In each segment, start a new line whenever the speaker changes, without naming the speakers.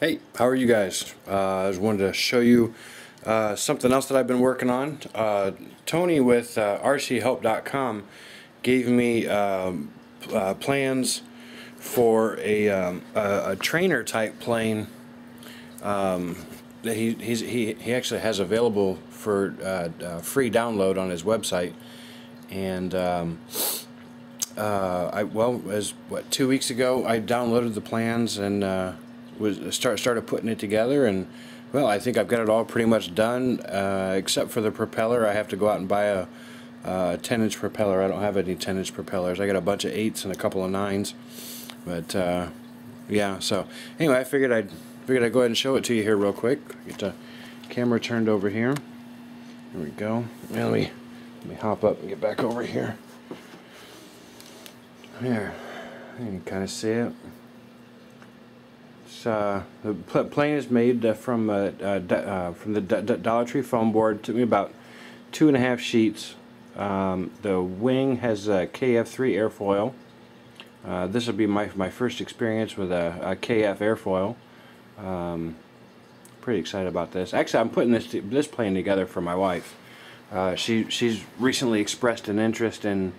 Hey, how are you guys? I just wanted to show you something else that I've been working on. Tony with rchelp.com gave me plans for a trainer type plane that he actually has available for free download on his website. And as 2 weeks ago I downloaded the plans and started putting it together, and well, I think I've got it all pretty much done except for the propeller. I have to go out and buy a 10-inch propeller. I don't have any 10-inch propellers. I got a bunch of 8s and a couple of 9s, but yeah. So anyway, I figured I'd go ahead and show it to you here real quick. Get the camera turned over here. There we go. Now let me hop up and get back over here. Here, you can kind of see it. The plane is made from the Dollar Tree foam board. It took me about 2.5 sheets. The wing has a KF3 airfoil. This will be my first experience with a KF airfoil. Pretty excited about this. Actually, I'm putting this plane together for my wife. She's recently expressed an interest in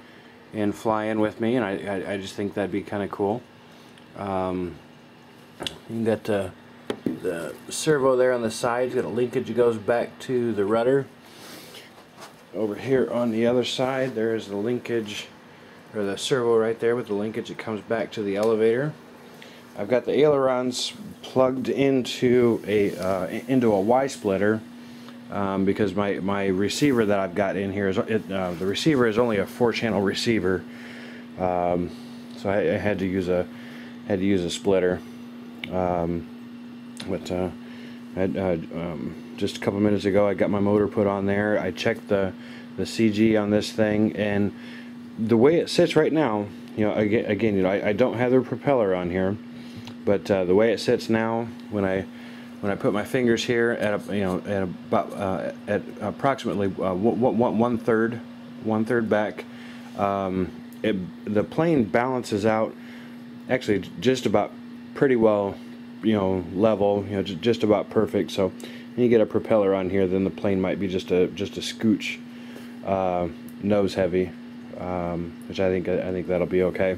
flying with me, and I just think that'd be kind of cool. You got the servo there on the side. It's got a linkage that goes back to the rudder. Over here on the other side, there is the linkage, or the servo right there with the linkage that comes back to the elevator. I've got the ailerons plugged into a Y splitter because my receiver that I've got in here is the receiver is only a 4-channel receiver, so I had to use a splitter. Just a couple minutes ago I got my motor put on there. I checked the CG on this thing, and the way it sits right now, again, I don't have the propeller on here, but the way it sits now, when I put my fingers here at approximately one third back, the plane balances out actually just about pretty well, level, just about perfect. So when you get a propeller on here, then the plane might be just a scooch nose heavy, which I think that'll be okay.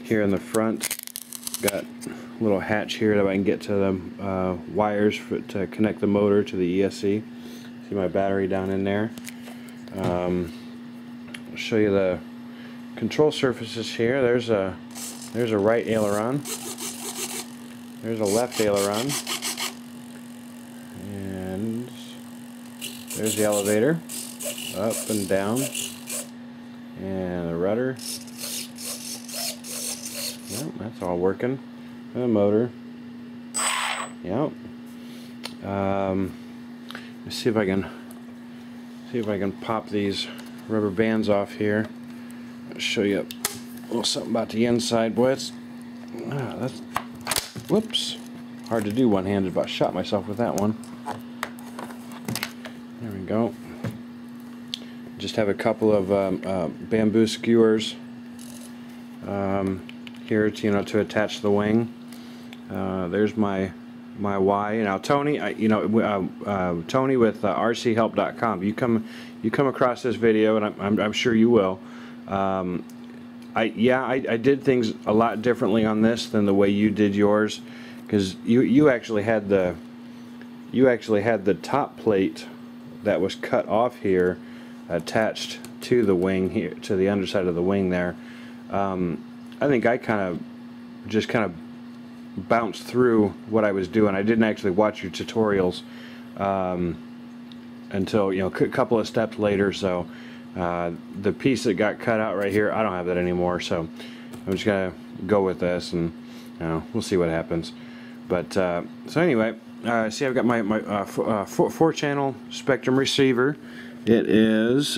Here in the front, got a little hatch here that I can get to the wires to connect the motor to the ESC. See my battery down in there. I'll show you the control surfaces here. There's a right aileron. There's a left aileron. And there's the elevator. Up and down. And the rudder. Yep, that's all working. And the motor. Yep. Let's see if I can pop these rubber bands off here. I'll show you a little something about the inside. Boy, that's whoops, hard to do one-handed, but I shot myself with that one. There we go. Just have a couple of bamboo skewers here to attach the wing. There's my Y. Now Tony, Tony with rchelp.com. You come across this video, and I'm sure you will. I did things a lot differently on this than the way you did yours, because you actually had the top plate that was cut off here attached to the wing here, to the underside of the wing there. I think I kind of bounced through what I was doing. I didn't actually watch your tutorials until a couple of steps later. So the piece that got cut out right here, I don't have that anymore, so I'm just gonna go with this, and we'll see what happens. But so anyway, see, I've got my 4-channel Spectrum receiver. It's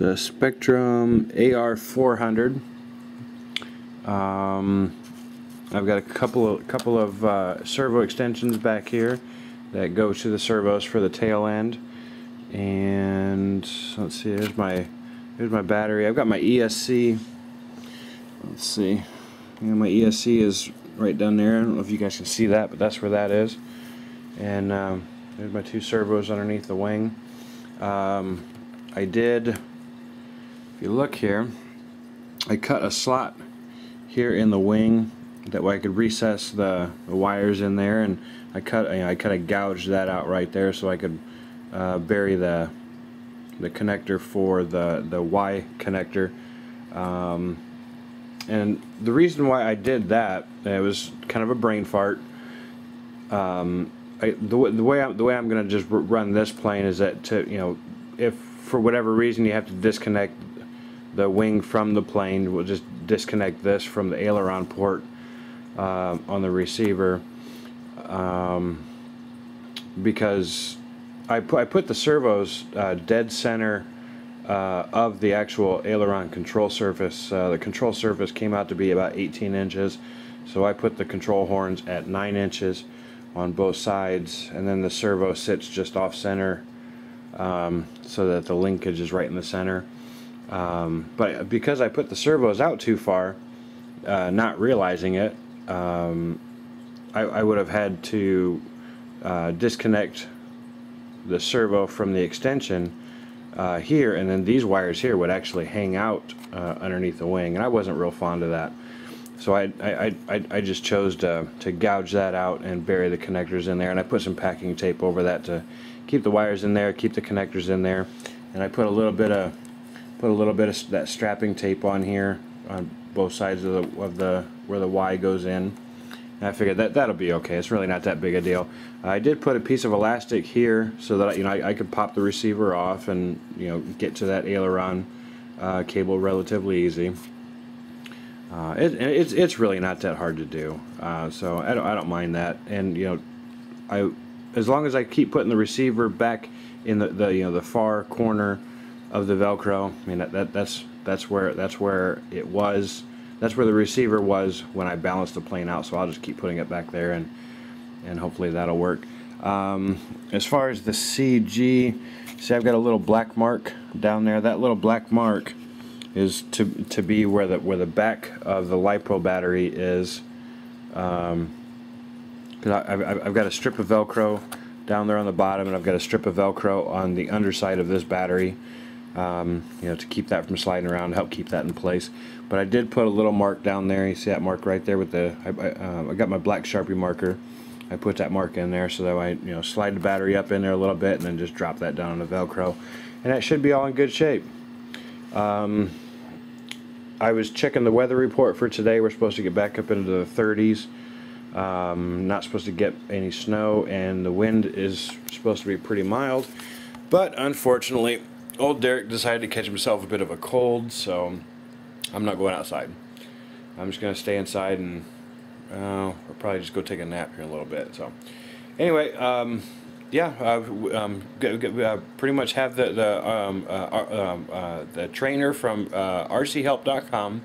a Spectrum AR400. I've got a couple of servo extensions back here that go to the servos for the tail end. And let's see, here's my battery. I've got my ESC. Let's see, my ESC is right down there. I don't know if you guys can see that, but that's where that is. And there's my 2 servos underneath the wing. I did, if you look here, I cut a slot here in the wing that way I could recess the wires in there, and I kind of gouged that out right there so I could bury the connector for the Y connector. And the reason why I did that, it was kind of a brain fart. The way I'm going to just run this plane is that if for whatever reason you have to disconnect the wing from the plane, we'll just disconnect this from the aileron port on the receiver, because I put the servos dead center of the actual aileron control surface. The control surface came out to be about 18 inches, so I put the control horns at 9 inches on both sides, and then the servo sits just off center, so that the linkage is right in the center. But because I put the servos out too far, not realizing it, I would have had to disconnect the servo from the extension here, and then these wires here would actually hang out underneath the wing, and I wasn't real fond of that. So I just chose to gouge that out and bury the connectors in there, and I put some packing tape over that to keep the wires in there, keep the connectors in there, and I put a little bit of that strapping tape on here on both sides of the where the Y goes in. And I figured that'll be okay. It's really not that big a deal. I did put a piece of elastic here so that I could pop the receiver off and get to that aileron cable relatively easy. It's really not that hard to do, so I don't mind that. And as long as I keep putting the receiver back in the far corner of the Velcro, I mean that's where it was. That's where the receiver was when I balanced the plane out. So I'll just keep putting it back there, and hopefully that'll work. As far as the CG, see I've got a little black mark down there. That little black mark is to be where the back of the LiPo battery is. Because I've got a strip of Velcro down there on the bottom, and I've got a strip of Velcro on the underside of this battery, to keep that from sliding around, help keep that in place. But I did put a little mark down there. You see that mark right there with I got my black Sharpie marker. I put that mark in there so that I slide the battery up in there a little bit and then just drop that down on the Velcro, and that should be all in good shape. I was checking the weather report for today. We're supposed to get back up into the 30s. Not supposed to get any snow, and the wind is supposed to be pretty mild. But unfortunately, old Derek decided to catch himself a bit of a cold, so I'm not going outside. I'm just going to stay inside, and I'll probably just go take a nap here in a little bit. So anyway, yeah, pretty much have the trainer from rchelp.com.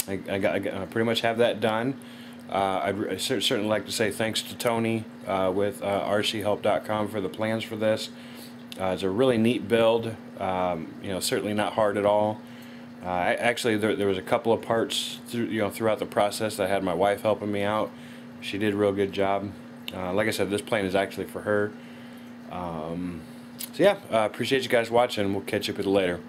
I pretty much have that done. I'd certainly like to say thanks to Tony with rchelp.com for the plans for this. It's a really neat build. Certainly not hard at all. Actually, there was a couple of parts throughout the process that I had my wife helping me out. She did a real good job. Like I said, this plane is actually for her. So yeah, appreciate you guys watching. We'll catch up with you later.